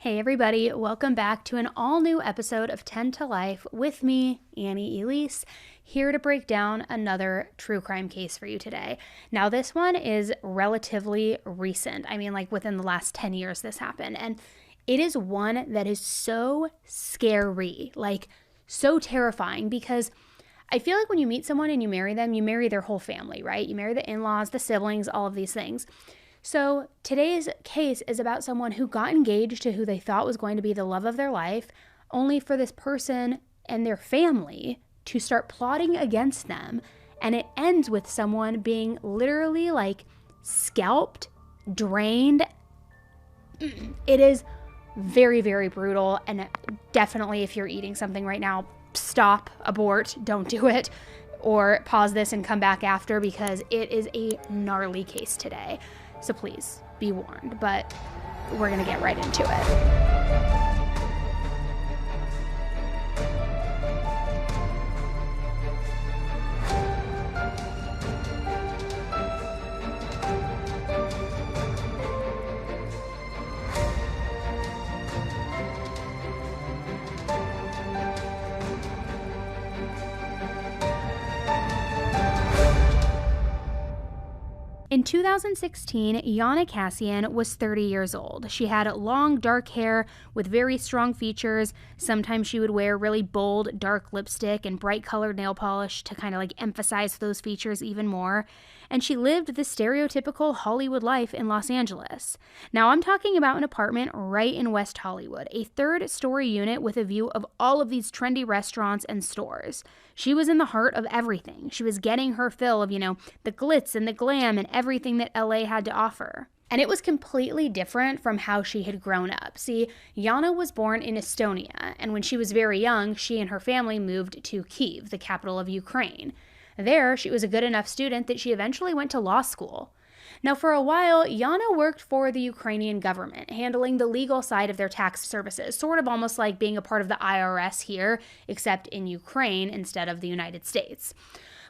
Hey everybody, welcome back to an all-new episode of 10 to Life with me, Elise, here to break down another true crime case for you today. Now this one is relatively recent. Like within the last 10 years this happened, and it is one that is so scary, so terrifying, because I feel like when you meet someone and you marry them, you marry their whole family, right? You marry the in-laws, the siblings, all of these things. So today's case is about someone who got engaged to who they thought was going to be the love of their life, only for this person and their family to start plotting against them. And it ends with someone being literally scalped, drained. It is very, very brutal. And definitely if you're eating something right now, stop, abort, don't do it. Or pause this and come back after, because it is a gnarly case today. So please be warned, but we're going to get right into it. In 2016, Iana Kasian was 30 years old. She had long, dark hair with very strong features. Sometimes she would wear really bold, dark lipstick and bright-colored nail polish to kind of emphasize those features even more. And she lived the stereotypical Hollywood life in Los Angeles. Now, I'm talking about an apartment right in West Hollywood, a third-story unit with a view of all of these trendy restaurants and stores. She was in the heart of everything. She was getting her fill of, the glitz and the glam and everything that LA had to offer. And it was completely different from how she had grown up. See, Iana was born in Estonia, and when she was very young, she and her family moved to Kyiv, the capital of Ukraine. There, she was a good enough student that she eventually went to law school. Now, for a while, Iana worked for the Ukrainian government, handling the legal side of their tax services, sort of almost like being a part of the IRS here, except in Ukraine instead of the United States.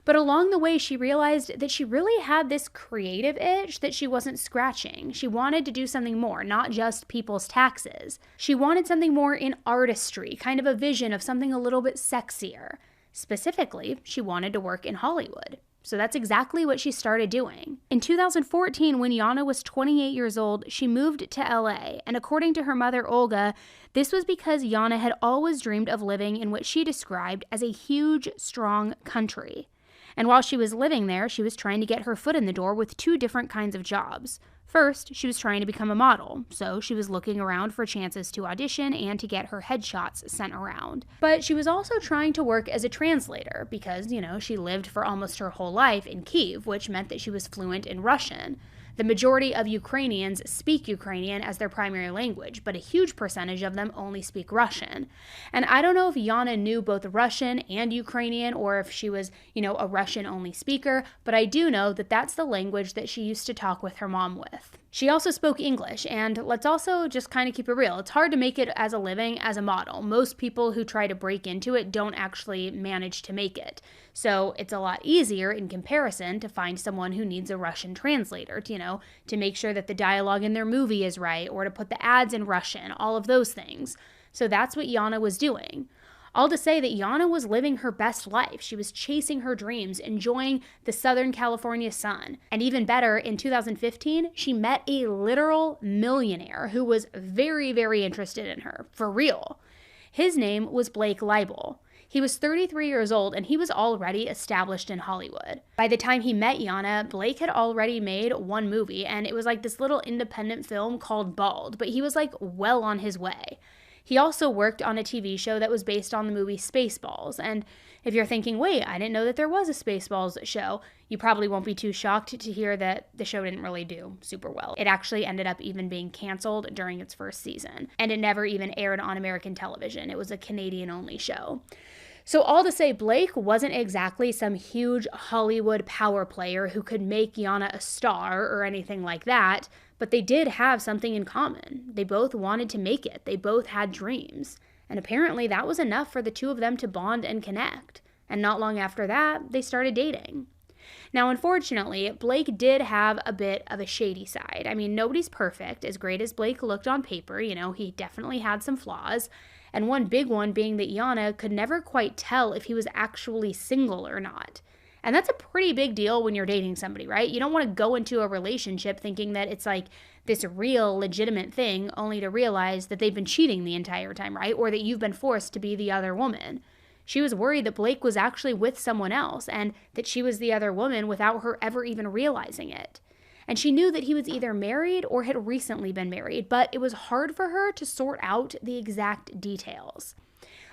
But along the way, she realized that she really had this creative itch that she wasn't scratching. She wanted to do something more, not just people's taxes. She wanted something more in artistry, kind of a vision of something a little bit sexier. Specifically, she wanted to work in Hollywood. So that's exactly what she started doing. In 2014, when Iana was 28 years old, she moved to LA, and according to her mother, Olga, this was because Iana had always dreamed of living in what she described as a huge, strong country. And while she was living there, she was trying to get her foot in the door with two different kinds of jobs. First, she was trying to become a model, so she was looking around for chances to audition and to get her headshots sent around. But she was also trying to work as a translator because, she lived for almost her whole life in Kyiv, which meant that she was fluent in Russian. The majority of Ukrainians speak Ukrainian as their primary language, but a huge percentage of them only speak Russian. And I don't know if Iana knew both Russian and Ukrainian, or if she was, a Russian-only speaker, but I do know that that's the language that she used to talk with her mom with. She also spoke English, and let's also just kind of keep it real. It's hard to make it as a living as a model. Most people who try to break into it don't actually manage to make it. So it's a lot easier in comparison to find someone who needs a Russian translator, to make sure that the dialogue in their movie is right, or to put the ads in Russian, all of those things. So that's what Iana was doing. All to say that Iana was living her best life. She was chasing her dreams, enjoying the Southern California sun. And even better, in 2015, she met a literal millionaire who was very, very interested in her, for real. His name was Blake Leibel. He was 33 years old, and he was already established in Hollywood. By the time he met Iana, Blake had already made one movie, and it was this little independent film called Bald, but he was well on his way. He also worked on a TV show that was based on the movie Spaceballs, and if you're thinking, wait, I didn't know that there was a Spaceballs show, you probably won't be too shocked to hear that the show didn't really do super well. It actually ended up even being canceled during its first season, and it never even aired on American television. It was a Canadian-only show. So all to say, Blake wasn't exactly some huge Hollywood power player who could make Iana a star or anything like that, but they did have something in common. They both wanted to make it. They both had dreams. And apparently that was enough for the two of them to bond and connect. And not long after that, they started dating. Now, unfortunately, Blake did have a bit of a shady side. I mean, nobody's perfect. As great as Blake looked on paper, he definitely had some flaws. And one big one being that Iana could never quite tell if he was actually single or not. And that's a pretty big deal when you're dating somebody, right? You don't want to go into a relationship thinking that it's like this real, legitimate thing, only to realize that they've been cheating the entire time, right? Or that you've been forced to be the other woman. She was worried that Blake was actually with someone else and that she was the other woman without her ever even realizing it. And she knew that he was either married or had recently been married, but it was hard for her to sort out the exact details.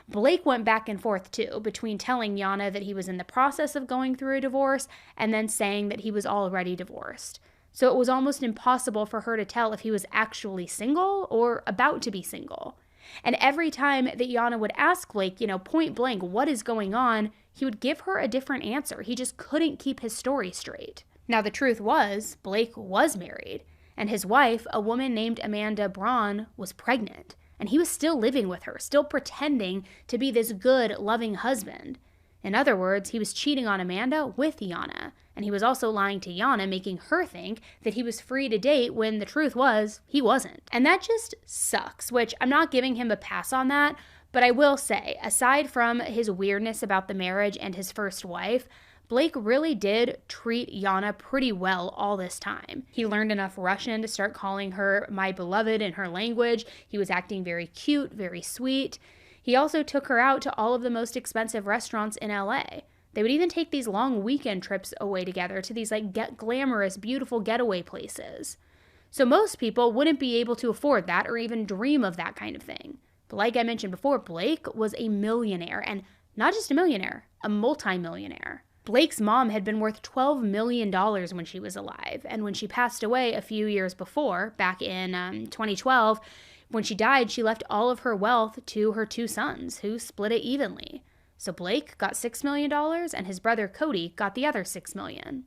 Blake went back and forth too, between telling Iana that he was in the process of going through a divorce and then saying that he was already divorced. So it was almost impossible for her to tell if he was actually single or about to be single. And every time that Iana would ask Blake, point blank, what is going on, he would give her a different answer. He just couldn't keep his story straight. Now, the truth was, Blake was married, and his wife, a woman named Amanda Braun, was pregnant. And he was still living with her, still pretending to be this good, loving husband. In other words, he was cheating on Amanda with Iana. And he was also lying to Iana, making her think that he was free to date when the truth was he wasn't. And that just sucks, which I'm not giving him a pass on that. But I will say, aside from his weirdness about the marriage and his first wife, Blake really did treat Iana pretty well all this time. He learned enough Russian to start calling her my beloved in her language. He was acting very cute, very sweet. He also took her out to all of the most expensive restaurants in LA. They would even take these long weekend trips away together to these glamorous, beautiful getaway places. So most people wouldn't be able to afford that or even dream of that kind of thing. But like I mentioned before, Blake was a millionaire, and not just a millionaire, a multimillionaire. Blake's mom had been worth $12 million when she was alive, and when she passed away a few years before, back in 2012, when she died, she left all of her wealth to her two sons, who split it evenly. So Blake got $6 million, and his brother Cody got the other $6 million.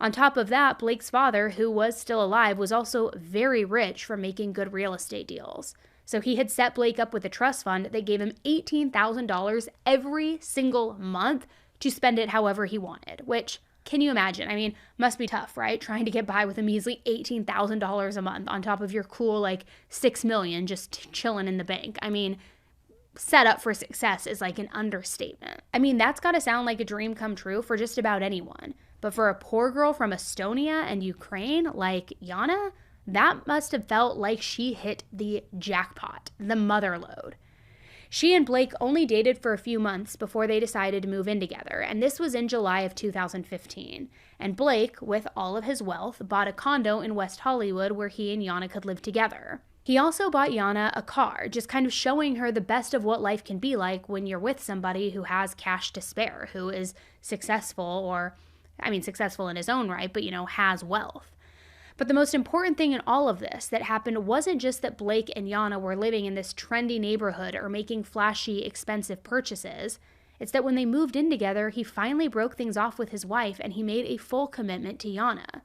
On top of that, Blake's father, who was still alive, was also very rich from making good real estate deals. So he had set Blake up with a trust fund that gave him $18,000 every single month to spend it however he wanted, which, can you imagine? I mean, must be tough, right? Trying to get by with a measly $18,000 a month on top of your cool, $6 million just chilling in the bank. I mean, set up for success is an understatement. I mean, that's got to sound like a dream come true for just about anyone. But for a poor girl from Estonia and Ukraine like Iana, that must have felt like she hit the jackpot, the mother lode. She and Blake only dated for a few months before they decided to move in together, and this was in July of 2015. And Blake, with all of his wealth, bought a condo in West Hollywood where he and Iana could live together. He also bought Iana a car, just kind of showing her the best of what life can be like when you're with somebody who has cash to spare, who is successful successful in his own right, but, has wealth. But the most important thing in all of this that happened wasn't just that Blake and Iana were living in this trendy neighborhood or making flashy, expensive purchases. It's that when they moved in together, he finally broke things off with his wife and he made a full commitment to Iana.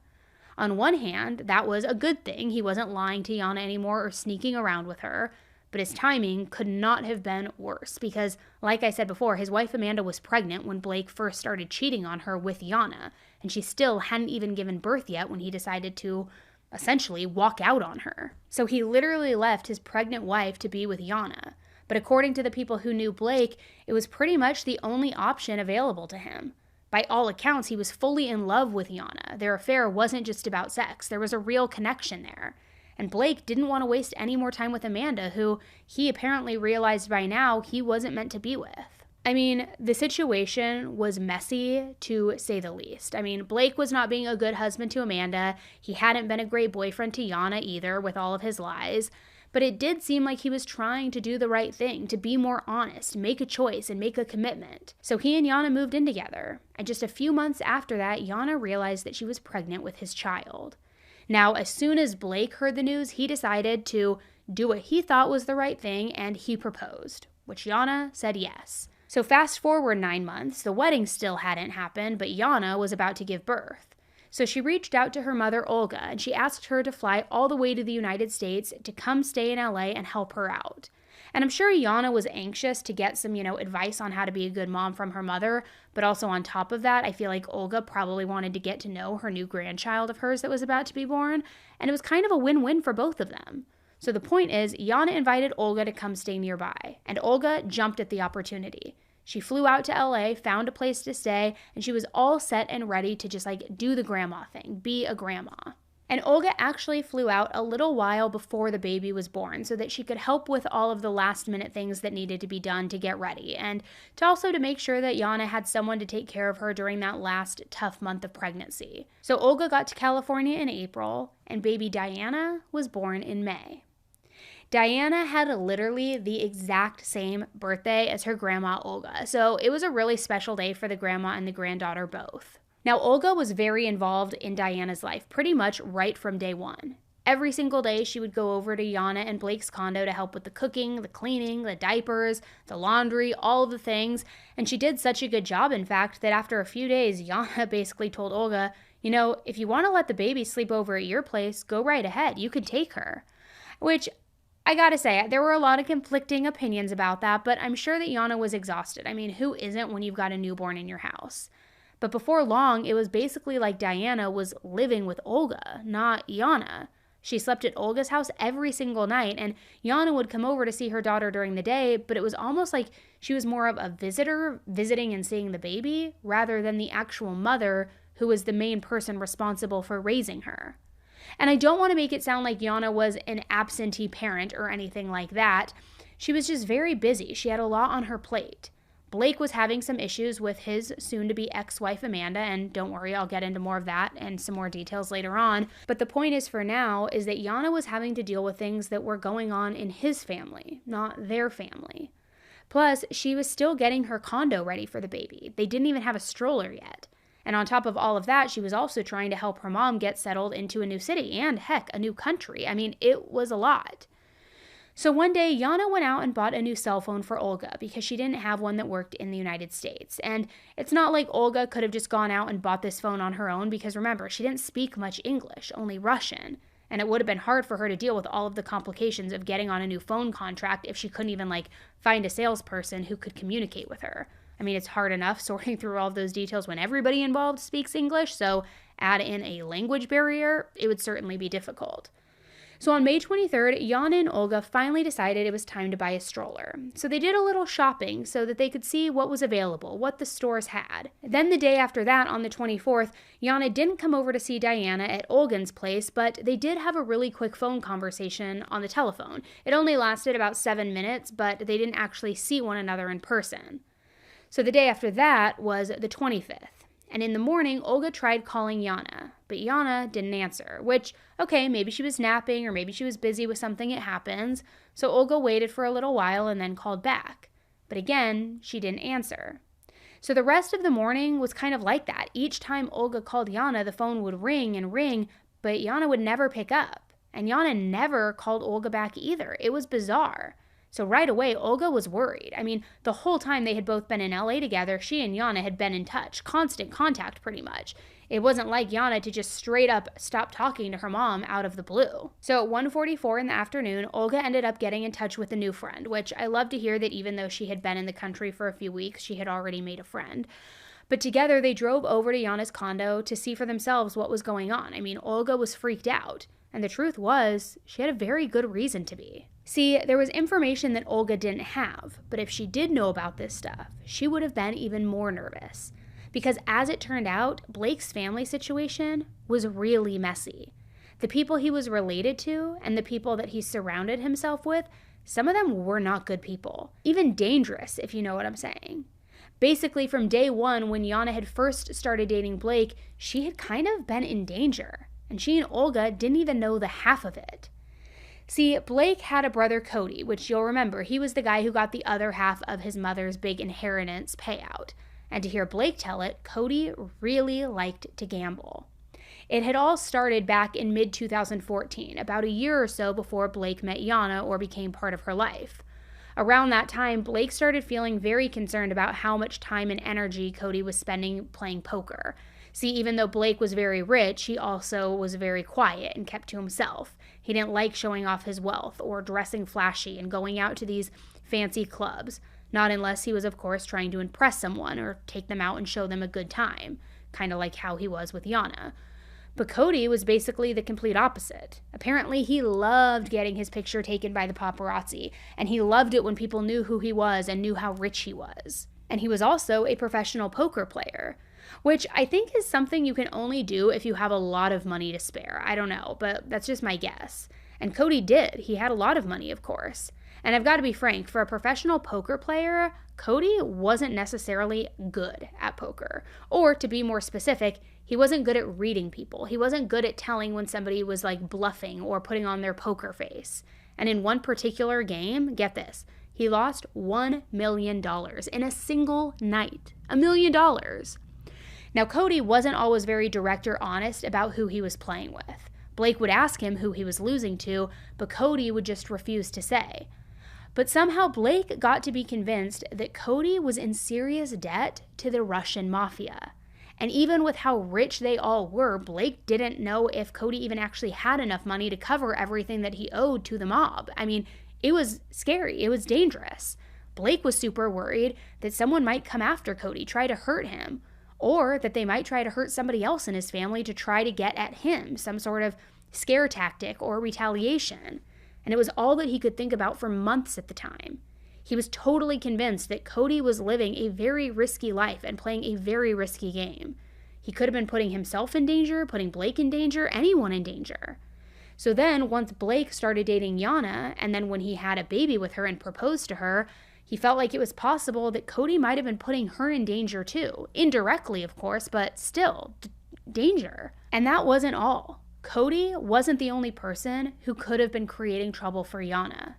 On one hand, that was a good thing. He wasn't lying to Iana anymore or sneaking around with her. But his timing could not have been worse because, like I said before, his wife Amanda was pregnant when Blake first started cheating on her with Iana, and she still hadn't even given birth yet when he decided to essentially walk out on her. So he literally left his pregnant wife to be with Iana. But according to the people who knew Blake, it was pretty much the only option available to him. By all accounts, he was fully in love with Iana. Their affair wasn't just about sex. There was a real connection there. And Blake didn't want to waste any more time with Amanda, who he apparently realized by now he wasn't meant to be with. I mean, the situation was messy, to say the least. I mean, Blake was not being a good husband to Amanda. He hadn't been a great boyfriend to Iana either, with all of his lies. But it did seem like he was trying to do the right thing, to be more honest, make a choice, and make a commitment. So he and Iana moved in together. And just a few months after that, Iana realized that she was pregnant with his child. Now, as soon as Blake heard the news, he decided to do what he thought was the right thing, and he proposed, which Iana said yes. So fast forward 9 months, the wedding still hadn't happened, but Iana was about to give birth. So she reached out to her mother, Olga, and she asked her to fly all the way to the United States to come stay in LA and help her out. And I'm sure Iana was anxious to get some, advice on how to be a good mom from her mother. But also on top of that, I feel like Olga probably wanted to get to know her new grandchild of hers that was about to be born. And it was kind of a win-win for both of them. So the point is, Iana invited Olga to come stay nearby. And Olga jumped at the opportunity. She flew out to LA, found a place to stay, and she was all set and ready to just do the grandma thing, be a grandma. And Olga actually flew out a little while before the baby was born so that she could help with all of the last minute things that needed to be done to get ready, and to make sure that Iana had someone to take care of her during that last tough month of pregnancy. So Olga got to California in April, and baby Diana was born in May. Diana had literally the exact same birthday as her grandma Olga, so it was a really special day for the grandma and the granddaughter both. Now, Olga was very involved in Diana's life pretty much right from day one. Every single day, she would go over to Iana and Blake's condo to help with the cooking, the cleaning, the diapers, the laundry, all of the things. And she did such a good job, in fact, that after a few days, Iana basically told Olga, if you want to let the baby sleep over at your place, go right ahead. You can take her. Which, I gotta say, there were a lot of conflicting opinions about that, but I'm sure that Iana was exhausted. I mean, who isn't when you've got a newborn in your house? But before long, it was basically like Diana was living with Olga, not Iana. She slept at Olga's house every single night, and Iana would come over to see her daughter during the day, but it was almost like she was more of a visitor, visiting and seeing the baby, rather than the actual mother who was the main person responsible for raising her. And I don't want to make it sound like Iana was an absentee parent or anything like that. She was just very busy. She had a lot on her plate. Blake was having some issues with his soon-to-be ex-wife Amanda, and don't worry, I'll get into more of that and some more details later on. But the point is for now is that Iana was having to deal with things that were going on in his family, not their family. Plus, she was still getting her condo ready for the baby. They didn't even have a stroller yet. And on top of all of that, she was also trying to help her mom get settled into a new city and, heck, a new country. I mean, it was a lot. So one day, Iana went out and bought a new cell phone for Olga because she didn't have one that worked in the United States. And it's not like Olga could have just gone out and bought this phone on her own because remember, she didn't speak much English, only Russian. And it would have been hard for her to deal with all of the complications of getting on a new phone contract if she couldn't even find a salesperson who could communicate with her. I mean, it's hard enough sorting through all of those details when everybody involved speaks English, so add in a language barrier, it would certainly be difficult. So on May 23rd, Iana and Olga finally decided it was time to buy a stroller. So they did a little shopping so that they could see what was available, what the stores had. Then the day after that, on the 24th, Iana didn't come over to see Diana at Olga's place, but they did have a really quick phone conversation on the telephone. It only lasted about 7 minutes, but they didn't actually see one another in person. So the day after that was the 25th. And in the morning, Olga tried calling Iana, but Iana didn't answer, which, okay, maybe she was napping or maybe she was busy with something, it happens. So Olga waited for a little while and then called back. But again, she didn't answer. So the rest of the morning was kind of like that. Each time Olga called Iana, the phone would ring and ring, but Iana would never pick up. And Iana never called Olga back either. It was bizarre. So right away, Olga was worried. I mean, the whole time they had both been in LA together, she and Iana had been in touch, constant contact pretty much. It wasn't like Iana to just straight up stop talking to her mom out of the blue. So at 1:44 in the afternoon, Olga ended up getting in touch with a new friend, which I love to hear that even though she had been in the country for a few weeks, she had already made a friend. But together they drove over to Iana's condo to see for themselves what was going on. I mean, Olga was freaked out. And the truth was, she had a very good reason to be. See, there was information that Olga didn't have, but if she did know about this stuff, she would have been even more nervous. Because as it turned out, Blake's family situation was really messy. The people he was related to and the people that he surrounded himself with, some of them were not good people. Even dangerous, if you know what I'm saying. Basically, from day one, when Iana had first started dating Blake, she had kind of been in danger. And she and Olga didn't even know the half of it. See, Blake had a brother, Cody, which you'll remember, he was the guy who got the other half of his mother's big inheritance payout. And to hear Blake tell it, Cody really liked to gamble. It had all started back in mid-2014, about a year or so before Blake met Iana or became part of her life. Around that time, Blake started feeling very concerned about how much time and energy Cody was spending playing poker. See, even though Blake was very rich, he also was very quiet and kept to himself. He didn't like showing off his wealth or dressing flashy and going out to these fancy clubs, not unless he was, of course, trying to impress someone or take them out and show them a good time, kind of like how he was with Iana. But Cody was basically the complete opposite. Apparently, he loved getting his picture taken by the paparazzi, and he loved it when people knew who he was and knew how rich he was. And he was also a professional poker player, which I think is something you can only do if you have a lot of money to spare. I don't know, but that's just my guess. And Cody did. He had a lot of money, of course. And I've got to be frank, for a professional poker player, Cody wasn't necessarily good at poker. Or to be more specific, he wasn't good at reading people. He wasn't good at telling when somebody was like bluffing or putting on their poker face. And in one particular game, get this, he lost $1 million in a single night. $1 million. Now, Cody wasn't always very direct or honest about who he was playing with. Blake would ask him who he was losing to, but Cody would just refuse to say. But somehow Blake got to be convinced that Cody was in serious debt to the Russian mafia. And even with how rich they all were, Blake didn't know if Cody even actually had enough money to cover everything that he owed to the mob. I mean, it was scary. It was dangerous. Blake was super worried that someone might come after Cody, try to hurt him, or that they might try to hurt somebody else in his family to try to get at him, some sort of scare tactic or retaliation. And it was all that he could think about for months at the time. He was totally convinced that Cody was living a very risky life and playing a very risky game. He could have been putting himself in danger, putting Blake in danger, anyone in danger. So then, once Blake started dating Iana, and then when he had a baby with her and proposed to her, he felt like it was possible that Cody might have been putting her in danger too. Indirectly, of course, but still, danger. And that wasn't all. Cody wasn't the only person who could have been creating trouble for Iana.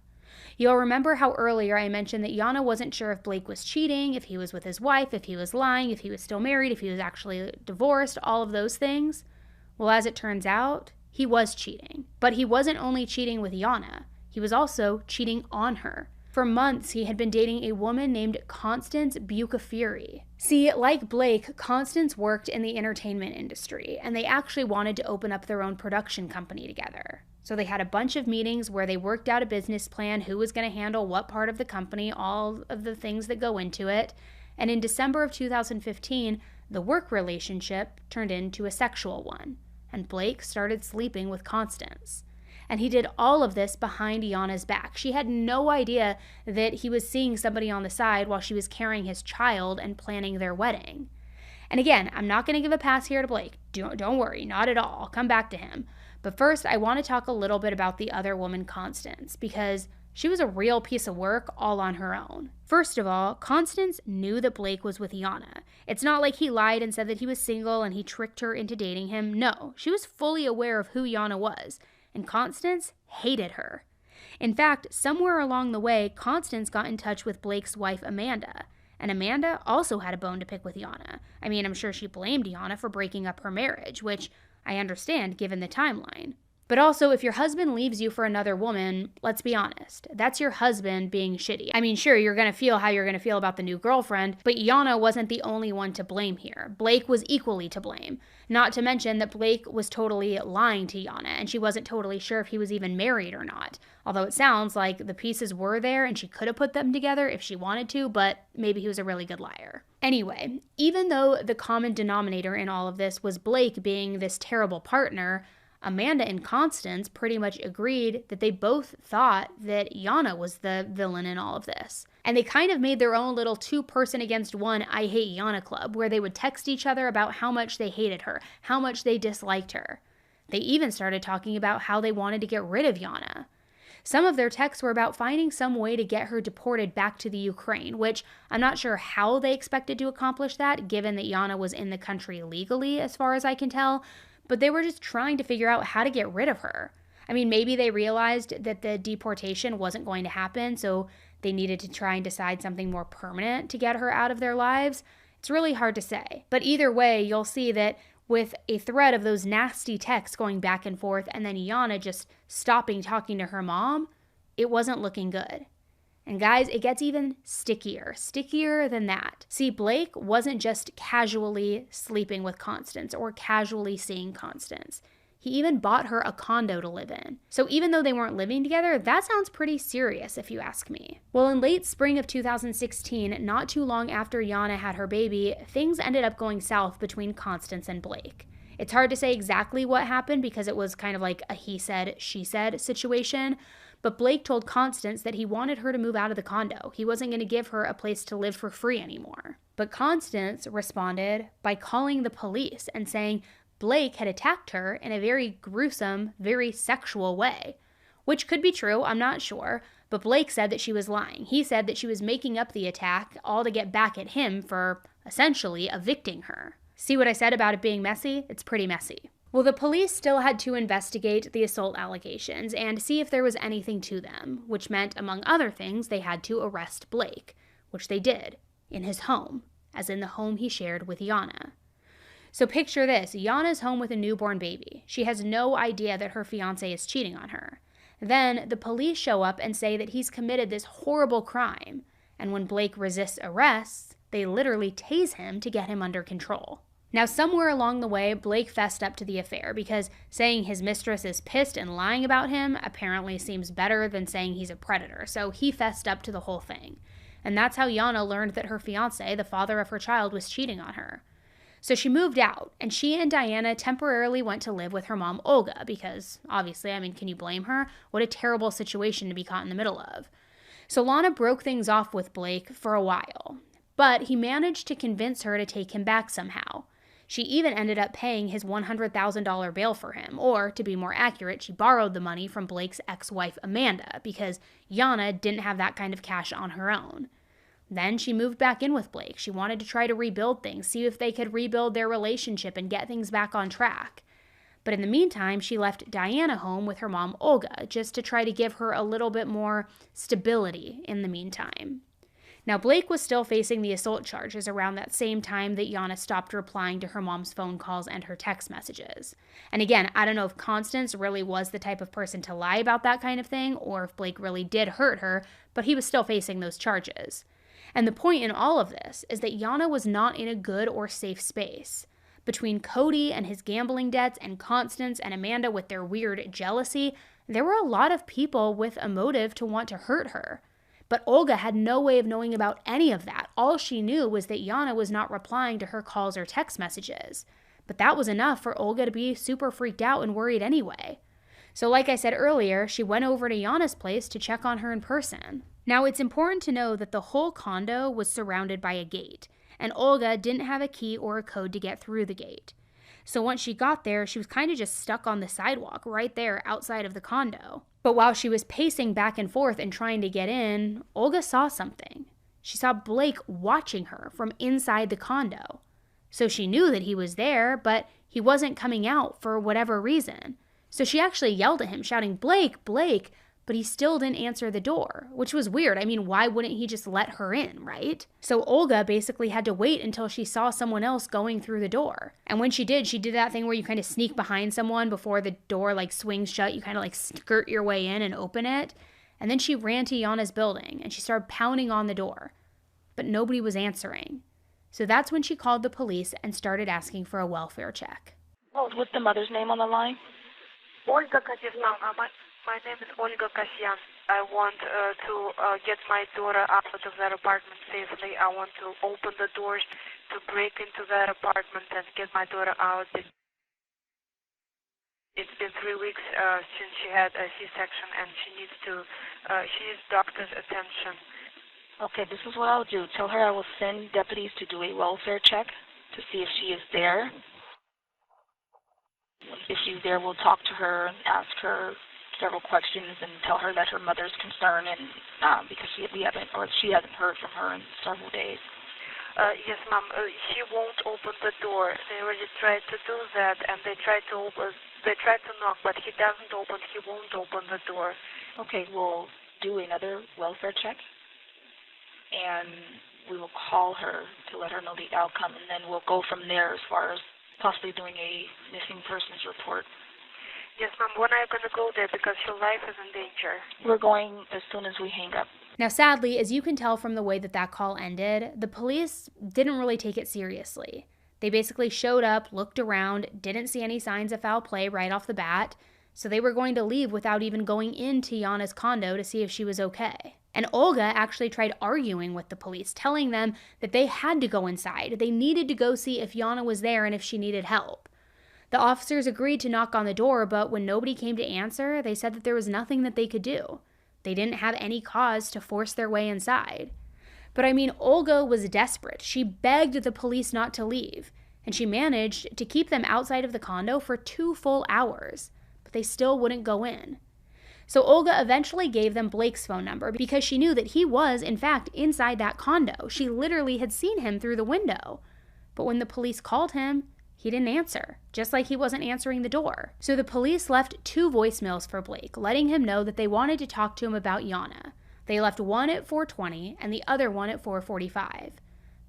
You'll remember how earlier I mentioned that Iana wasn't sure if Blake was cheating, if he was with his wife, if he was lying, if he was still married, if he was actually divorced, all of those things. Well, as it turns out, he was cheating. But he wasn't only cheating with Iana, he was also cheating on her. For months, he had been dating a woman named Constance Bucaferi. See, like Blake, Constance worked in the entertainment industry, and they actually wanted to open up their own production company together. So they had a bunch of meetings where they worked out a business plan, who was going to handle what part of the company, all of the things that go into it. And in December of 2015, the work relationship turned into a sexual one, and Blake started sleeping with Constance. And he did all of this behind Iana's back. She had no idea that he was seeing somebody on the side while she was carrying his child and planning their wedding. And again, I'm not going to give a pass here to Blake. Don't worry, not at all. I'll come back to him. But first, I want to talk a little bit about the other woman, Constance, because she was a real piece of work all on her own. First of all, Constance knew that Blake was with Iana. It's not like he lied and said that he was single and he tricked her into dating him. No, she was fully aware of who Iana was. And Constance hated her. In fact, somewhere along the way, Constance got in touch with Blake's wife, Amanda. And Amanda also had a bone to pick with Iana. I mean, I'm sure she blamed Iana for breaking up her marriage, which I understand given the timeline. But also, if your husband leaves you for another woman, let's be honest, that's your husband being shitty. I mean, sure, you're going to feel how you're going to feel about the new girlfriend, but Iana wasn't the only one to blame here. Blake was equally to blame. Not to mention that Blake was totally lying to Iana, and she wasn't totally sure if he was even married or not. Although it sounds like the pieces were there and she could have put them together if she wanted to, but maybe he was a really good liar. Anyway, even though the common denominator in all of this was Blake being this terrible partner, Amanda and Constance pretty much agreed that they both thought that Iana was the villain in all of this. And they kind of made their own little two-person against one I hate Iana club, where they would text each other about how much they hated her, how much they disliked her. They even started talking about how they wanted to get rid of Iana. Some of their texts were about finding some way to get her deported back to the Ukraine, which I'm not sure how they expected to accomplish that, given that Iana was in the country legally, as far as I can tell. But they were just trying to figure out how to get rid of her. I mean, maybe they realized that the deportation wasn't going to happen, so they needed to try and decide something more permanent to get her out of their lives. It's really hard to say. But either way, you'll see that with a thread of those nasty texts going back and forth, and then Iana just stopping talking to her mom, it wasn't looking good. And guys, it gets even stickier than that. See, Blake wasn't just casually sleeping with Constance or casually seeing Constance. He even bought her a condo to live in. So even though they weren't living together, that sounds pretty serious if you ask me. Well, in late spring of 2016, not too long after Iana had her baby, things ended up going south between Constance and Blake. It's hard to say exactly what happened because it was kind of like a he said, she said situation, but Blake told Constance that he wanted her to move out of the condo. He wasn't going to give her a place to live for free anymore. But Constance responded by calling the police and saying Blake had attacked her in a very gruesome, very sexual way. Which could be true, I'm not sure, but Blake said that she was lying. He said that she was making up the attack all to get back at him for essentially evicting her. See what I said about it being messy? It's pretty messy. Well, the police still had to investigate the assault allegations and see if there was anything to them, which meant, among other things, they had to arrest Blake, which they did, in his home, as in the home he shared with Iana. So picture this, Iana's home with a newborn baby. She has no idea that her fiancé is cheating on her. Then the police show up and say that he's committed this horrible crime, and when Blake resists arrest, they literally tase him to get him under control. Now, somewhere along the way, Blake fessed up to the affair because saying his mistress is pissed and lying about him apparently seems better than saying he's a predator, so he fessed up to the whole thing. And that's how Iana learned that her fiancé, the father of her child, was cheating on her. So she moved out, and she and Diana temporarily went to live with her mom, Olga, because obviously, can you blame her? What a terrible situation to be caught in the middle of. So Lana broke things off with Blake for a while, but he managed to convince her to take him back somehow. She even ended up paying his $100,000 bail for him, or to be more accurate, she borrowed the money from Blake's ex-wife Amanda because Iana didn't have that kind of cash on her own. Then she moved back in with Blake. She wanted to try to rebuild things, see if they could rebuild their relationship and get things back on track. But in the meantime, she left Diana home with her mom Olga just to try to give her a little bit more stability in the meantime. Now, Blake was still facing the assault charges around that same time that Iana stopped replying to her mom's phone calls and her text messages. And again, I don't know if Constance really was the type of person to lie about that kind of thing or if Blake really did hurt her, but he was still facing those charges. And the point in all of this is that Iana was not in a good or safe space. Between Cody and his gambling debts and Constance and Amanda with their weird jealousy, there were a lot of people with a motive to want to hurt her. But Olga had no way of knowing about any of that. All she knew was that Iana was not replying to her calls or text messages. But that was enough for Olga to be super freaked out and worried anyway. So like I said earlier, she went over to Iana's place to check on her in person. Now, it's important to know that the whole condo was surrounded by a gate, and Olga didn't have a key or a code to get through the gate. So once she got there, she was kind of just stuck on the sidewalk right there outside of the condo. But while she was pacing back and forth and trying to get in, Olga saw something. She saw Blake watching her from inside the condo. So she knew that he was there, but he wasn't coming out for whatever reason. So she actually yelled at him, shouting, "Blake, Blake!" But he still didn't answer the door, which was weird. Why wouldn't he just let her in, right? So Olga basically had to wait until she saw someone else going through the door. And when she did that thing where you kind of sneak behind someone before the door swings shut. You kind of skirt your way in and open it. And then she ran to Iana's building and she started pounding on the door. But nobody was answering. So that's when she called the police and started asking for a welfare check. Well, what's the mother's name on the line? Olga Kasian. My name is Olga Kasian. I want to get my daughter out of that apartment safely. I want to open the doors to break into that apartment and get my daughter out. It's been 3 weeks since she had a C-section and she needs doctor's attention. Okay, this is what I'll do. Tell her I will send deputies to do a welfare check to see if she is there. If she's there, we'll talk to her and ask her several questions and tell her that her mother's concerned and because she hasn't heard from her in several days. Yes, Mom. She won't open the door. They already tried to do that, and they tried to knock, but he doesn't open. He won't open the door. Okay, we'll do another welfare check, and we will call her to let her know the outcome, and then we'll go from there as far as possibly doing a missing persons report. Yes, Mom. When are you going to go there? Because your life is in danger. We're going as soon as we hang up. Now, sadly, as you can tell from the way that call ended, the police didn't really take it seriously. They basically showed up, looked around, didn't see any signs of foul play right off the bat, so they were going to leave without even going into Iana's condo to see if she was okay. And Olga actually tried arguing with the police, telling them that they had to go inside. They needed to go see if Iana was there and if she needed help. The officers agreed to knock on the door, but when nobody came to answer, they said that there was nothing that they could do. They didn't have any cause to force their way inside. But I mean, Olga was desperate. She begged the police not to leave, and she managed to keep them outside of the condo for 2 full hours, but they still wouldn't go in. So Olga eventually gave them Blake's phone number because she knew that he was, in fact, inside that condo. She literally had seen him through the window. But when the police called him, he didn't answer, just like he wasn't answering the door. So the police left 2 voicemails for Blake, letting him know that they wanted to talk to him about Iana. They left one at 4:20 and the other one at 4:45.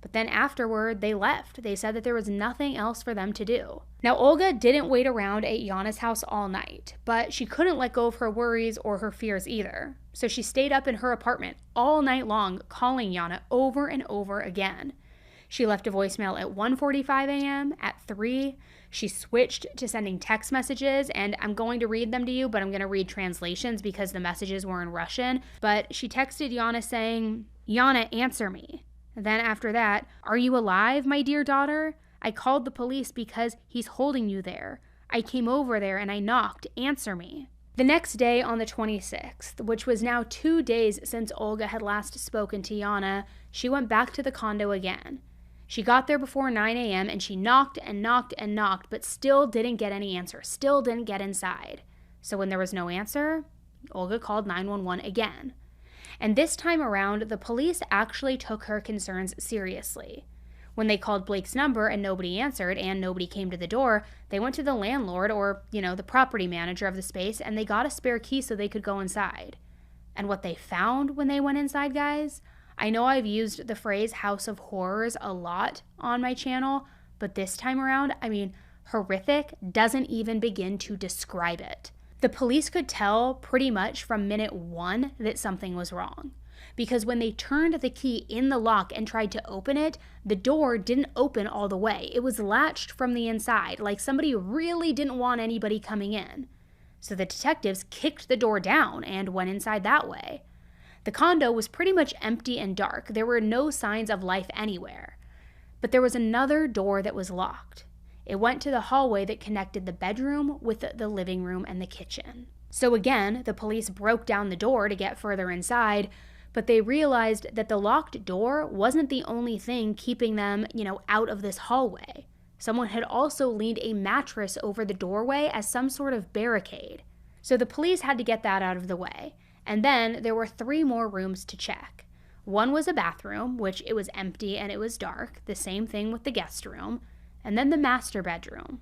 But then afterward, they left. They said that there was nothing else for them to do. Now, Olga didn't wait around at Iana's house all night, but she couldn't let go of her worries or her fears either. So she stayed up in her apartment all night long, calling Iana over and over again. She left a voicemail at 1:45 a.m., at 3. She switched to sending text messages, and I'm going to read them to you, but I'm going to read translations because the messages were in Russian. But she texted Iana saying, "Iana, answer me." Then after that, "Are you alive, my dear daughter? I called the police because he's holding you there. I came over there and I knocked. Answer me." The next day, on the 26th, which was now 2 days since Olga had last spoken to Iana, she went back to the condo again. She got there before 9 a.m. and she knocked and knocked and knocked, but still didn't get any answer, still didn't get inside. So when there was no answer, Olga called 911 again. And this time around, the police actually took her concerns seriously. When they called Blake's number and nobody answered and nobody came to the door, they went to the landlord or, the property manager of the space, and they got a spare key so they could go inside. And what they found when they went inside, guys, I know I've used the phrase House of Horrors a lot on my channel, but this time around, horrific doesn't even begin to describe it. The police could tell pretty much from minute 1 that something was wrong. Because when they turned the key in the lock and tried to open it, the door didn't open all the way. It was latched from the inside, like somebody really didn't want anybody coming in. So the detectives kicked the door down and went inside that way. The condo was pretty much empty and dark. There were no signs of life anywhere. But there was another door that was locked. It went to the hallway that connected the bedroom with the living room and the kitchen. So again, the police broke down the door to get further inside, but they realized that the locked door wasn't the only thing keeping them, out of this hallway. Someone had also leaned a mattress over the doorway as some sort of barricade. So the police had to get that out of the way. And then there were 3 more rooms to check. One was a bathroom, which it was empty and it was dark. The same thing with the guest room. And then the master bedroom.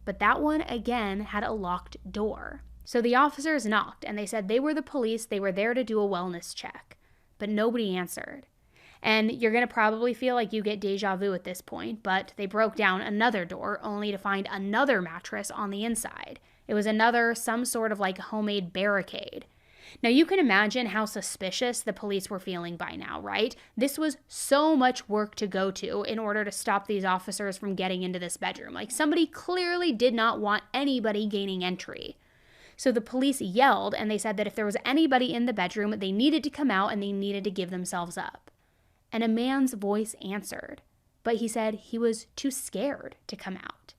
But that one, again, had a locked door. So the officers knocked, and they said they were the police. They were there to do a wellness check. But nobody answered. And you're going to probably feel like you get deja vu at this point, but they broke down another door only to find another mattress on the inside. It was some sort of homemade barricade. Now, you can imagine how suspicious the police were feeling by now, right? This was so much work to go to in order to stop these officers from getting into this bedroom. Somebody clearly did not want anybody gaining entry. So the police yelled, and they said that if there was anybody in the bedroom, they needed to come out and they needed to give themselves up. And a man's voice answered, but he said he was too scared to come out.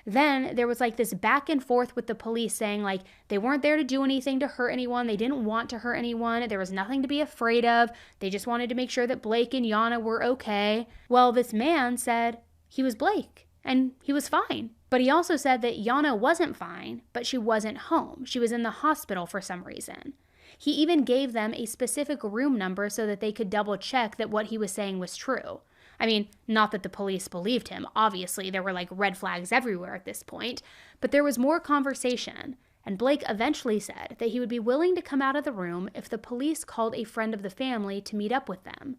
Then there was this back and forth with the police saying they weren't there to do anything to hurt anyone. They didn't want to hurt anyone. There was nothing to be afraid of. They just wanted to make sure that Blake and Iana were okay. Well, this man said he was Blake and he was fine. But he also said that Iana wasn't fine, but she wasn't home. She was in the hospital for some reason. He even gave them a specific room number so that they could double check that what he was saying was true. Not that the police believed him. Obviously, there were red flags everywhere at this point. But there was more conversation, and Blake eventually said that he would be willing to come out of the room if the police called a friend of the family to meet up with them,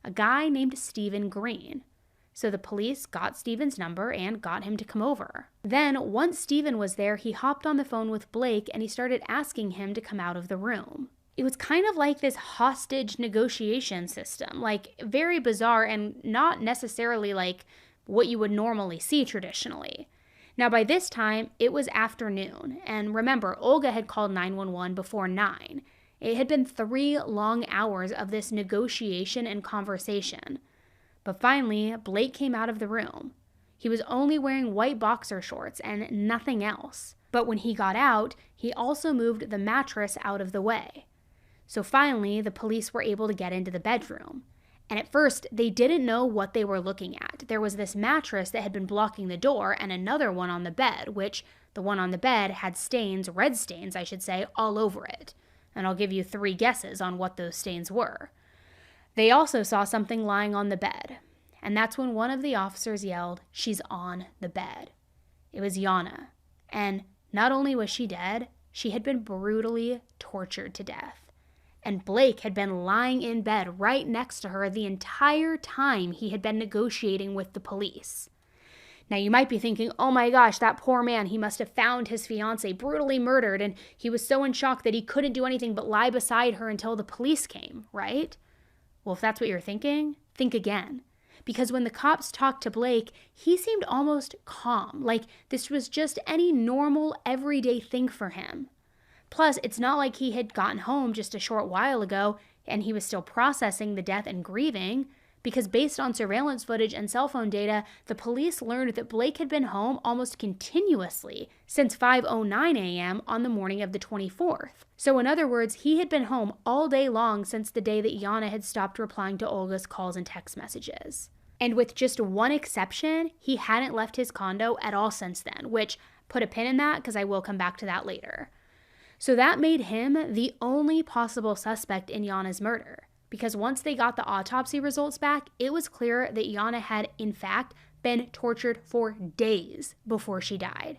a guy named Stephen Green. So the police got Stephen's number and got him to come over. Then, once Stephen was there, he hopped on the phone with Blake and he started asking him to come out of the room. It was kind of like this hostage negotiation system, very bizarre and not necessarily what you would normally see traditionally. Now, by this time, it was afternoon, and remember, Olga had called 911 before 9. It had been 3 long hours of this negotiation and conversation. But finally, Blake came out of the room. He was only wearing white boxer shorts and nothing else. But when he got out, he also moved the mattress out of the way. So finally, the police were able to get into the bedroom. And at first, they didn't know what they were looking at. There was this mattress that had been blocking the door and another one on the bed, which the one on the bed had stains, red stains, I should say, all over it. And I'll give you 3 guesses on what those stains were. They also saw something lying on the bed. And that's when one of the officers yelled, "She's on the bed." It was Iana. And not only was she dead, she had been brutally tortured to death. And Blake had been lying in bed right next to her the entire time he had been negotiating with the police. Now you might be thinking, oh my gosh, that poor man, he must have found his fiancée brutally murdered and he was so in shock that he couldn't do anything but lie beside her until the police came, right? Well, if that's what you're thinking, think again. Because when the cops talked to Blake, he seemed almost calm, like this was just any normal, everyday thing for him. Plus, it's not like he had gotten home just a short while ago and he was still processing the death and grieving, because based on surveillance footage and cell phone data, the police learned that Blake had been home almost continuously since 5:09 a.m. on the morning of the 24th. So in other words, he had been home all day long since the day that Iana had stopped replying to Olga's calls and text messages. And with just one exception, he hadn't left his condo at all since then, which, put a pin in that because I will come back to that later. So that made him the only possible suspect in Iana's murder, because once they got the autopsy results back, it was clear that Iana had, in fact, been tortured for days before she died.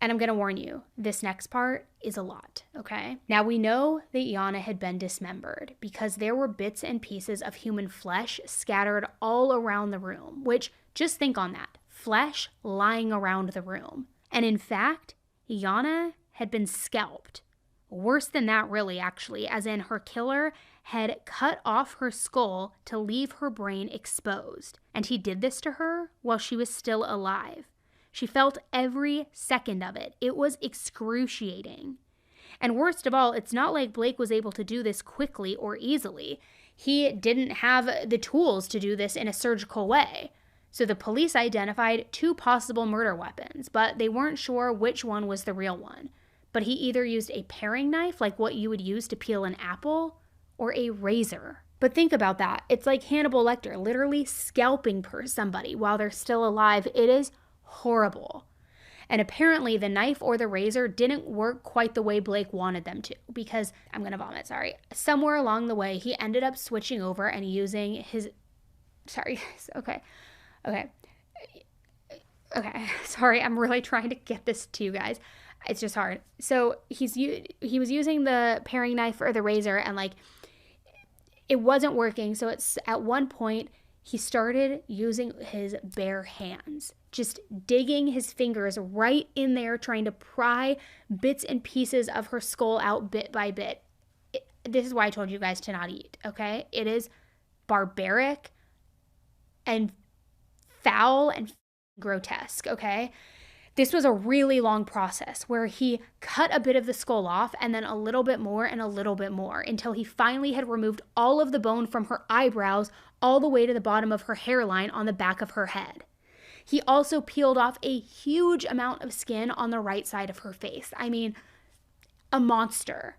And I'm going to warn you, this next part is a lot, okay? Now we know that Iana had been dismembered because there were bits and pieces of human flesh scattered all around the room, which, just think on that, flesh lying around the room. And in fact, Iana had been scalped. Worse than that, really, actually, as in her killer had cut off her skull to leave her brain exposed. And he did this to her while she was still alive. She felt every second of it. It was excruciating. And worst of all, it's not like Blake was able to do this quickly or easily. He didn't have the tools to do this in a surgical way. So the police identified 2 possible murder weapons, but they weren't sure which one was the real one. But he either used a paring knife, like what you would use to peel an apple, or a razor. But think about that. It's like Hannibal Lecter literally scalping somebody while they're still alive. It is horrible. And apparently the knife or the razor didn't work quite the way Blake wanted them to, because, I'm going to vomit, sorry. Somewhere along the way, he ended up switching over and using his, sorry, okay. Sorry, I'm really trying to get this to you guys. It's just hard. So he was using the paring knife or the razor, and like it wasn't working. So it's at one point he started using his bare hands, just digging his fingers right in there, trying to pry bits and pieces of her skull out bit by bit. This is why I told you guys to not eat, okay? It is barbaric and foul and grotesque, okay? This was a really long process where he cut a bit of the skull off and then a little bit more and a little bit more until he finally had removed all of the bone from her eyebrows all the way to the bottom of her hairline on the back of her head. He also peeled off a huge amount of skin on the right side of her face. I mean, a monster.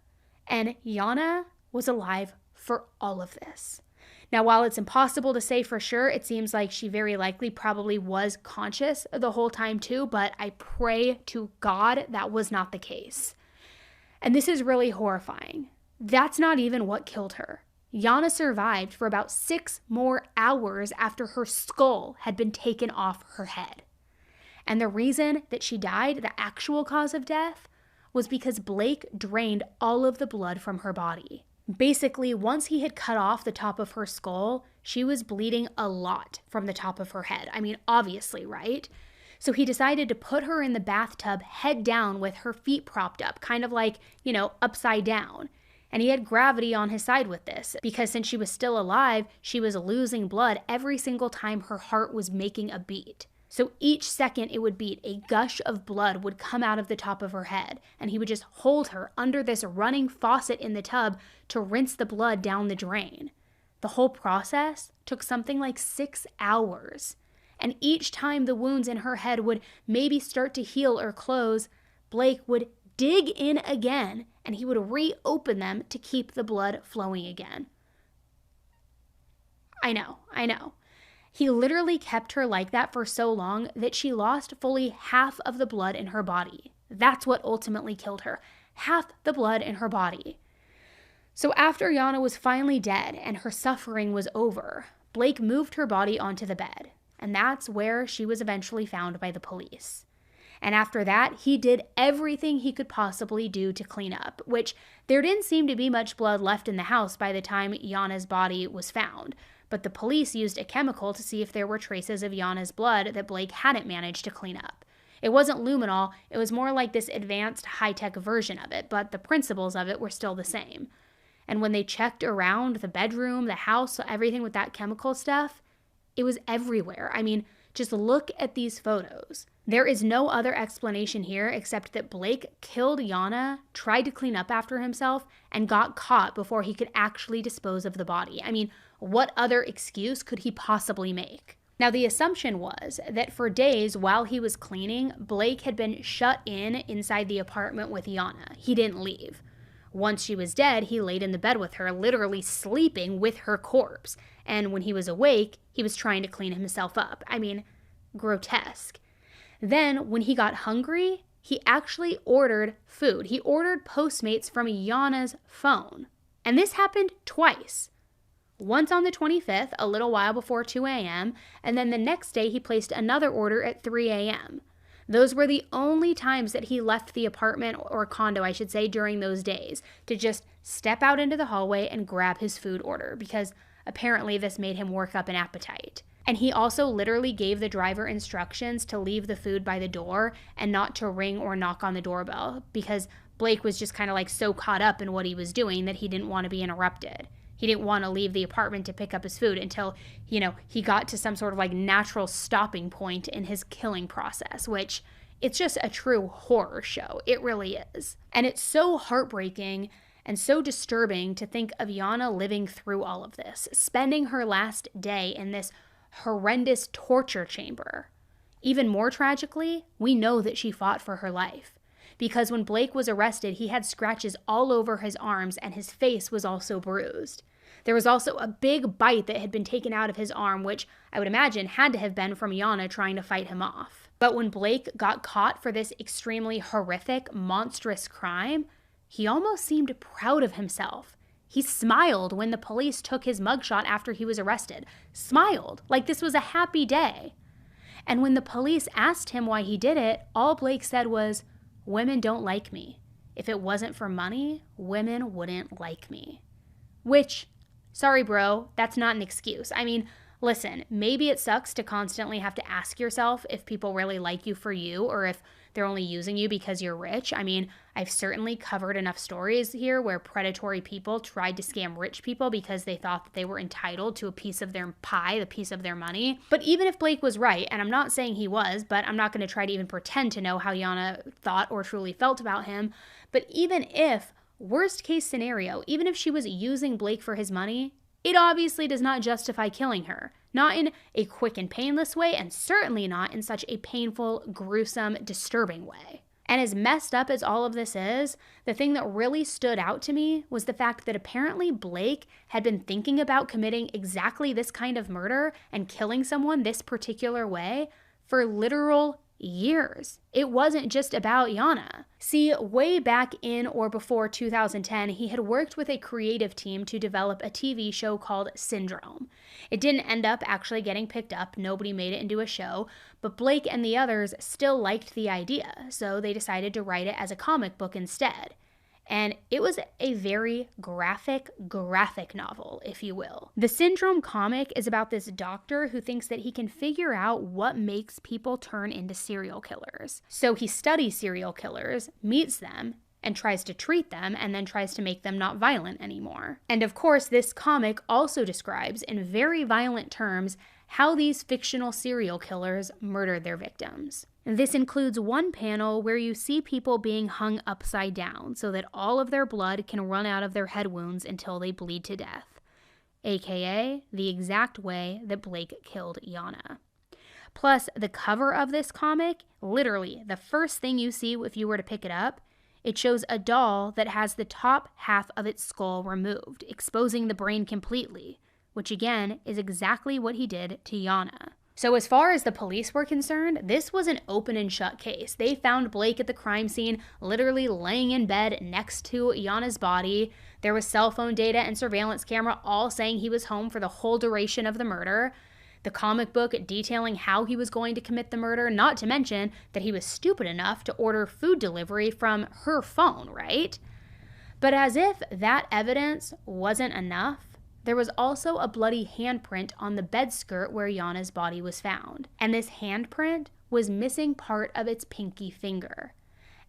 And Iana was alive for all of this. Now, while it's impossible to say for sure, it seems like she very likely probably was conscious the whole time too, but I pray to God that was not the case. And this is really horrifying. That's not even what killed her. Iana survived for about 6 more hours after her skull had been taken off her head. And the reason that she died, the actual cause of death, was because Blake drained all of the blood from her body. Basically, once he had cut off the top of her skull, she was bleeding a lot from the top of her head. I mean, obviously, right? So he decided to put her in the bathtub head down with her feet propped up, kind of like, upside down. And he had gravity on his side with this, because since she was still alive, she was losing blood every single time her heart was making a beat. So each second it would beat, a gush of blood would come out of the top of her head, and he would just hold her under this running faucet in the tub to rinse the blood down the drain. The whole process took something like 6 hours. And each time the wounds in her head would maybe start to heal or close, Blake would dig in again, and he would reopen them to keep the blood flowing again. I know. He literally kept her like that for so long that she lost fully half of the blood in her body. That's what ultimately killed her. Half the blood in her body. So after Iana was finally dead and her suffering was over, Blake moved her body onto the bed. And that's where she was eventually found by the police. And after that, he did everything he could possibly do to clean up, which there didn't seem to be much blood left in the house by the time Iana's body was found. But the police used a chemical to see if there were traces of Iana's blood that Blake hadn't managed to clean up. It wasn't luminol, it was more like this advanced high-tech version of it, but the principles of it were still the same. And when they checked around the bedroom, the house, everything with that chemical stuff, it was everywhere. I mean, just look at these photos. There is no other explanation here except that Blake killed Iana, tried to clean up after himself, and got caught before he could actually dispose of the body. I mean, what other excuse could he possibly make? Now, the assumption was that for days while he was cleaning, Blake had been shut in inside the apartment with Iana. He didn't leave. Once she was dead, he laid in the bed with her, literally sleeping with her corpse. And when he was awake, he was trying to clean himself up. I mean, grotesque. Then, when he got hungry, he actually ordered food. He ordered Postmates from Iana's phone. And this happened twice. Once on the 25th, a little while before 2 a.m., and then the next day he placed another order at 3 a.m. Those were the only times that he left the apartment, or condo, I should say, during those days, to just step out into the hallway and grab his food order, because apparently this made him work up an appetite. And he also literally gave the driver instructions to leave the food by the door and not to ring or knock on the doorbell, because Blake was just kind of like so caught up in what he was doing that he didn't want to be interrupted. He didn't want to leave the apartment to pick up his food until, he got to some sort of like natural stopping point in his killing process, which it's just a true horror show. It really is. And it's so heartbreaking and so disturbing to think of Iana living through all of this, spending her last day in this horrendous torture chamber. Even more tragically, we know that she fought for her life. Because when Blake was arrested, he had scratches all over his arms and his face was also bruised. There was also a big bite that had been taken out of his arm, which I would imagine had to have been from Iana trying to fight him off. But when Blake got caught for this extremely horrific, monstrous crime, he almost seemed proud of himself. He smiled when the police took his mugshot after he was arrested. Smiled, like this was a happy day. And when the police asked him why he did it, all Blake said was, "Women don't like me. If it wasn't for money, women wouldn't like me." Which, sorry bro, that's not an excuse. I mean, listen, maybe it sucks to constantly have to ask yourself if people really like you for you or if they're only using you because you're rich. I mean, I've certainly covered enough stories here where predatory people tried to scam rich people because they thought that they were entitled to a piece of their pie, a piece of their money. But even if Blake was right, and I'm not saying he was, but I'm not going to try to even pretend to know how Iana thought or truly felt about him, but even if, worst case scenario, even if she was using Blake for his money, it obviously does not justify killing her. Not in a quick and painless way, and certainly not in such a painful, gruesome, disturbing way. And as messed up as all of this is, the thing that really stood out to me was the fact that apparently Blake had been thinking about committing exactly this kind of murder and killing someone this particular way for literal years. It wasn't just about Iana. See, way back in or before 2010, he had worked with a creative team to develop a TV show called Syndrome. It didn't end up actually getting picked up, nobody made it into a show, but Blake and the others still liked the idea, so they decided to write it as a comic book instead. And it was a very graphic novel, if you will. The Syndrome comic is about this doctor who thinks that he can figure out what makes people turn into serial killers. So he studies serial killers, meets them, and tries to treat them and then tries to make them not violent anymore. And of course, this comic also describes in very violent terms how these fictional serial killers murdered their victims. This includes one panel where you see people being hung upside down so that all of their blood can run out of their head wounds until they bleed to death, aka the exact way that Blake killed Iana. Plus, the cover of this comic, literally the first thing you see if you were to pick it up, it shows a doll that has the top half of its skull removed, exposing the brain completely, which again is exactly what he did to Iana. So as far as the police were concerned, this was an open and shut case. They found Blake at the crime scene, literally laying in bed next to Iana's body. There was cell phone data and surveillance camera all saying he was home for the whole duration of the murder. The comic book detailing how he was going to commit the murder, not to mention that he was stupid enough to order food delivery from her phone, right? But as if that evidence wasn't enough, there was also a bloody handprint on the bed skirt where Iana's body was found. And this handprint was missing part of its pinky finger.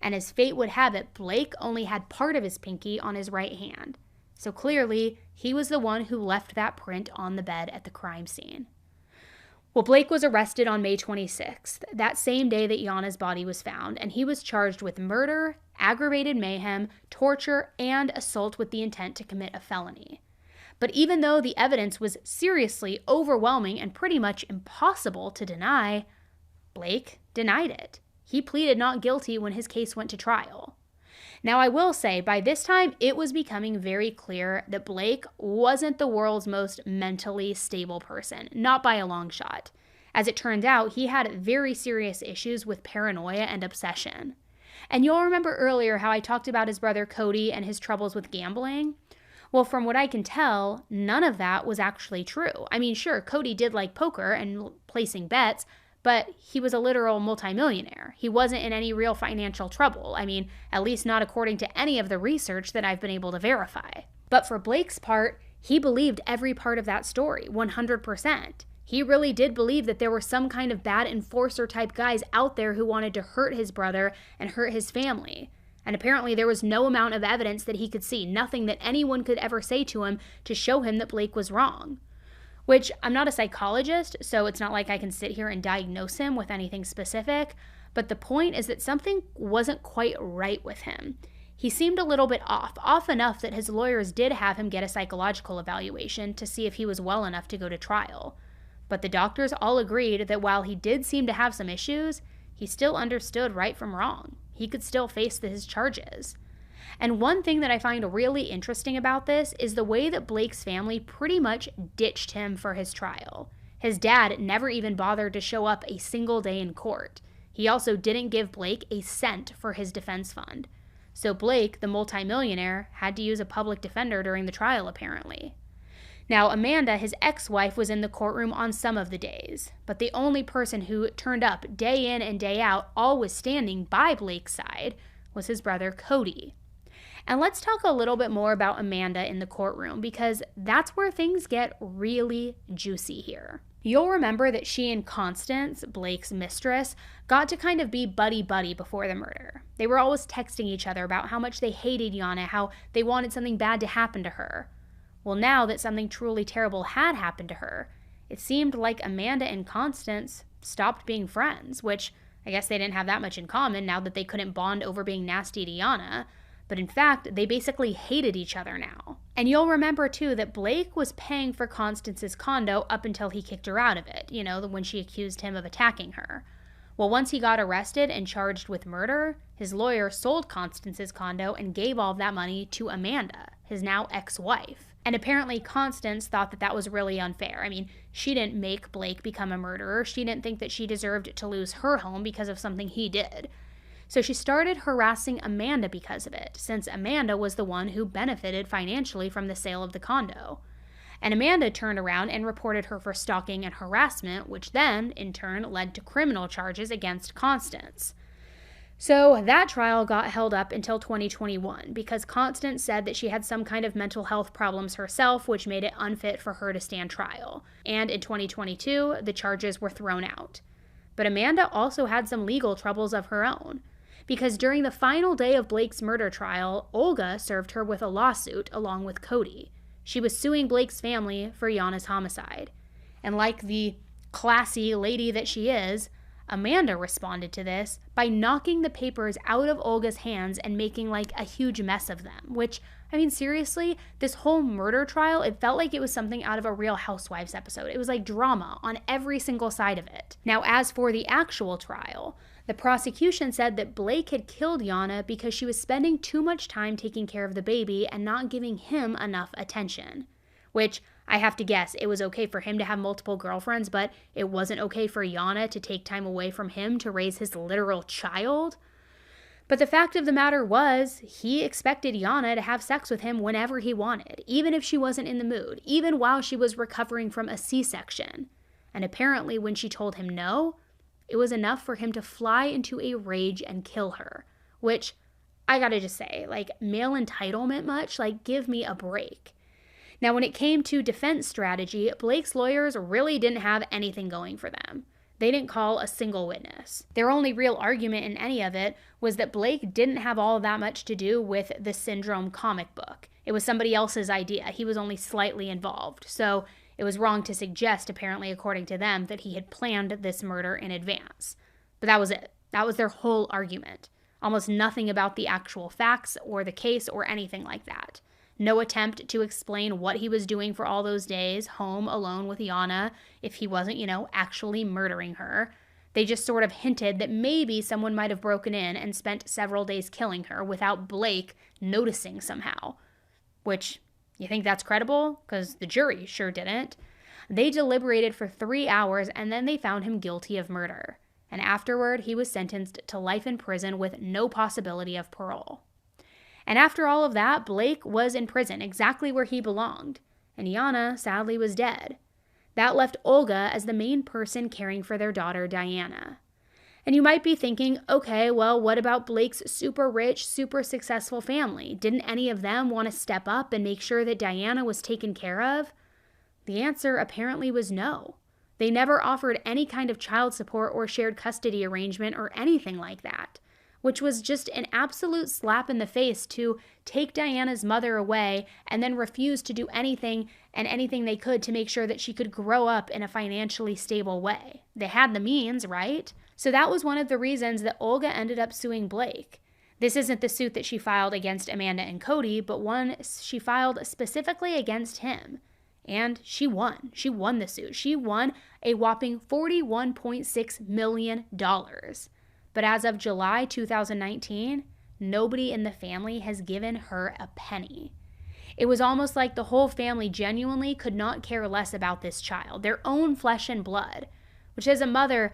And as fate would have it, Blake only had part of his pinky on his right hand. So clearly, he was the one who left that print on the bed at the crime scene. Well, Blake was arrested on May 26th, that same day that Iana's body was found, and he was charged with murder, aggravated mayhem, torture, and assault with the intent to commit a felony. But even though the evidence was seriously overwhelming and pretty much impossible to deny, Blake denied it. He pleaded not guilty when his case went to trial. Now, I will say, by this time, it was becoming very clear that Blake wasn't the world's most mentally stable person, not by a long shot. As it turned out, he had very serious issues with paranoia and obsession. And you'll remember earlier how I talked about his brother Cody and his troubles with gambling? Well, from what I can tell, none of that was actually true. I mean, sure, Cody did like poker and placing bets, but he was a literal multimillionaire. He wasn't in any real financial trouble. I mean, at least not according to any of the research that I've been able to verify. But for Blake's part, he believed every part of that story, 100%. He really did believe that there were some kind of bad enforcer type guys out there who wanted to hurt his brother and hurt his family. And apparently there was no amount of evidence that he could see, nothing that anyone could ever say to him to show him that Blake was wrong. Which, I'm not a psychologist, so it's not like I can sit here and diagnose him with anything specific, but the point is that something wasn't quite right with him. He seemed a little bit off enough that his lawyers did have him get a psychological evaluation to see if he was well enough to go to trial. But the doctors all agreed that while he did seem to have some issues, he still understood right from wrong. He could still face his charges. And one thing that I find really interesting about this is the way that Blake's family pretty much ditched him for his trial. His dad never even bothered to show up a single day in court. He also didn't give Blake a cent for his defense fund. So Blake, the multimillionaire, had to use a public defender during the trial, apparently. Now, Amanda, his ex-wife, was in the courtroom on some of the days, but the only person who turned up day in and day out, always standing by Blake's side, was his brother Cody. And let's talk a little bit more about Amanda in the courtroom, because that's where things get really juicy here. You'll remember that she and Constance, Blake's mistress, got to kind of be buddy-buddy before the murder. They were always texting each other about how much they hated Iana, how they wanted something bad to happen to her. Well, now that something truly terrible had happened to her, it seemed like Amanda and Constance stopped being friends, which I guess they didn't have that much in common now that they couldn't bond over being nasty to Iana. But in fact, they basically hated each other now. And you'll remember, too, that Blake was paying for Constance's condo up until he kicked her out of it, when she accused him of attacking her. Well, once he got arrested and charged with murder, his lawyer sold Constance's condo and gave all of that money to Amanda, his now ex-wife. And apparently Constance thought that that was really unfair. I mean, she didn't make Blake become a murderer. She didn't think that she deserved to lose her home because of something he did. So she started harassing Amanda because of it, since Amanda was the one who benefited financially from the sale of the condo. And Amanda turned around and reported her for stalking and harassment, which then, in turn, led to criminal charges against Constance. So that trial got held up until 2021 because Constance said that she had some kind of mental health problems herself, which made it unfit for her to stand trial. And in 2022, the charges were thrown out. But Amanda also had some legal troubles of her own, because during the final day of Blake's murder trial, Olga served her with a lawsuit along with Cody. She was suing Blake's family for Iana's homicide. And like the classy lady that she is, Amanda responded to this by knocking the papers out of Olga's hands and making like a huge mess of them, which, I mean, seriously, this whole murder trial, it felt like it was something out of a Real Housewives episode. It was like drama on every single side of it. Now, as for the actual trial, the prosecution said that Blake had killed Iana because she was spending too much time taking care of the baby and not giving him enough attention, which I have to guess it was okay for him to have multiple girlfriends, but it wasn't okay for Iana to take time away from him to raise his literal child. But the fact of the matter was, he expected Iana to have sex with him whenever he wanted, even if she wasn't in the mood, even while she was recovering from a C-section. And apparently when she told him no, it was enough for him to fly into a rage and kill her. Which, I gotta just say, like, male entitlement much? Like, give me a break. Now, when it came to defense strategy, Blake's lawyers really didn't have anything going for them. They didn't call a single witness. Their only real argument in any of it was that Blake didn't have all that much to do with the Syndrome comic book. It was somebody else's idea. He was only slightly involved. So it was wrong to suggest, apparently according to them, that he had planned this murder in advance. But that was it. That was their whole argument. Almost nothing about the actual facts or the case or anything like that. No attempt to explain what he was doing for all those days, home alone with Iana, if he wasn't, actually murdering her. They just sort of hinted that maybe someone might have broken in and spent several days killing her without Blake noticing somehow. Which, you think that's credible? Because the jury sure didn't. They deliberated for 3 hours and then they found him guilty of murder. And afterward, he was sentenced to life in prison with no possibility of parole. And after all of that, Blake was in prison, exactly where he belonged. And Iana, sadly, was dead. That left Olga as the main person caring for their daughter, Diana. And you might be thinking, okay, well, what about Blake's super rich, super successful family? Didn't any of them want to step up and make sure that Diana was taken care of? The answer apparently was no. They never offered any kind of child support or shared custody arrangement or anything like that, which was just an absolute slap in the face to take Diana's mother away and then refuse to do anything they could to make sure that she could grow up in a financially stable way. They had the means, right? So that was one of the reasons that Olga ended up suing Blake. This isn't the suit that she filed against Amanda and Cody, but one she filed specifically against him. And she won. She won the suit. She won a whopping $41.6 million. But as of July 2019, nobody in the family has given her a penny. It was almost like the whole family genuinely could not care less about this child, their own flesh and blood. Which, as a mother,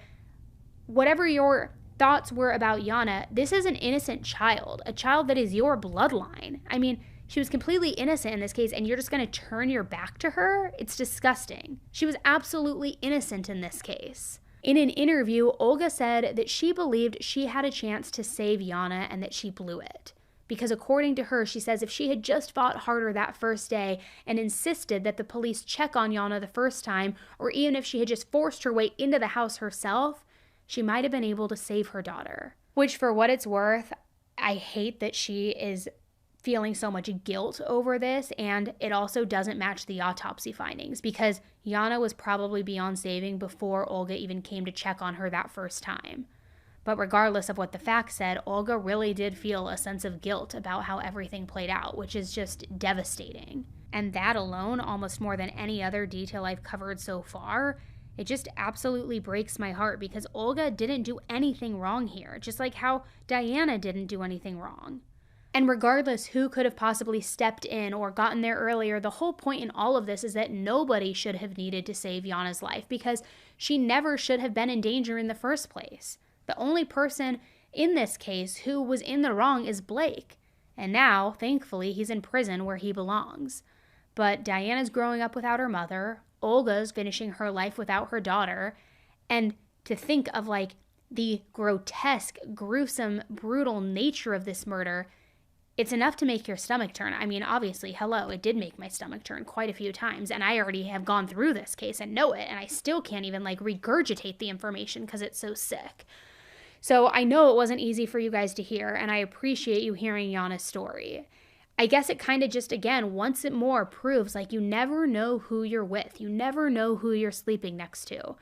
whatever your thoughts were about Iana, this is an innocent child, a child that is your bloodline. I mean, she was completely innocent in this case, and you're just going to turn your back to her? It's disgusting. She was absolutely innocent in this case. In an interview, Olga said that she believed she had a chance to save Iana and that she blew it. Because according to her, she says if she had just fought harder that first day and insisted that the police check on Iana the first time, or even if she had just forced her way into the house herself, she might have been able to save her daughter. Which, for what it's worth, I hate that she is feeling so much guilt over this, and it also doesn't match the autopsy findings because Iana was probably beyond saving before Olga even came to check on her that first time. But regardless of what the facts said, Olga really did feel a sense of guilt about how everything played out, which is just devastating. And that alone, almost more than any other detail I've covered so far, it just absolutely breaks my heart because Olga didn't do anything wrong here, just like how Diana didn't do anything wrong. And regardless who could have possibly stepped in or gotten there earlier, the whole point in all of this is that nobody should have needed to save Iana's life because she never should have been in danger in the first place. The only person in this case who was in the wrong is Blake. And now, thankfully, he's in prison where he belongs. But Diana's growing up without her mother, Olga's finishing her life without her daughter, and to think of the grotesque, gruesome, brutal nature of this murder, it's enough to make your stomach turn. I mean, obviously, hello, it did make my stomach turn quite a few times, and I already have gone through this case and know it, and I still can't even regurgitate the information because it's so sick. So I know it wasn't easy for you guys to hear, and I appreciate you hearing Iana's story. I guess it kind of just, again, once it more proves like you never know who you're with. You never know who you're sleeping next to.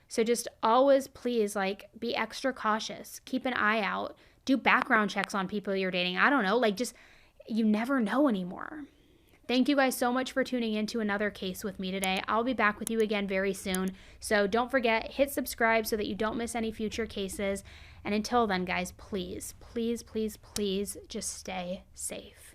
So just always, please, like, be extra cautious. Keep an eye out. Do background checks on people you're dating. I don't know, like, just, you never know anymore. Thank you guys so much for tuning in to another case with me today. I'll be back with you again very soon. So don't forget, hit subscribe so that you don't miss any future cases. And until then, guys, please, please, please, please just stay safe.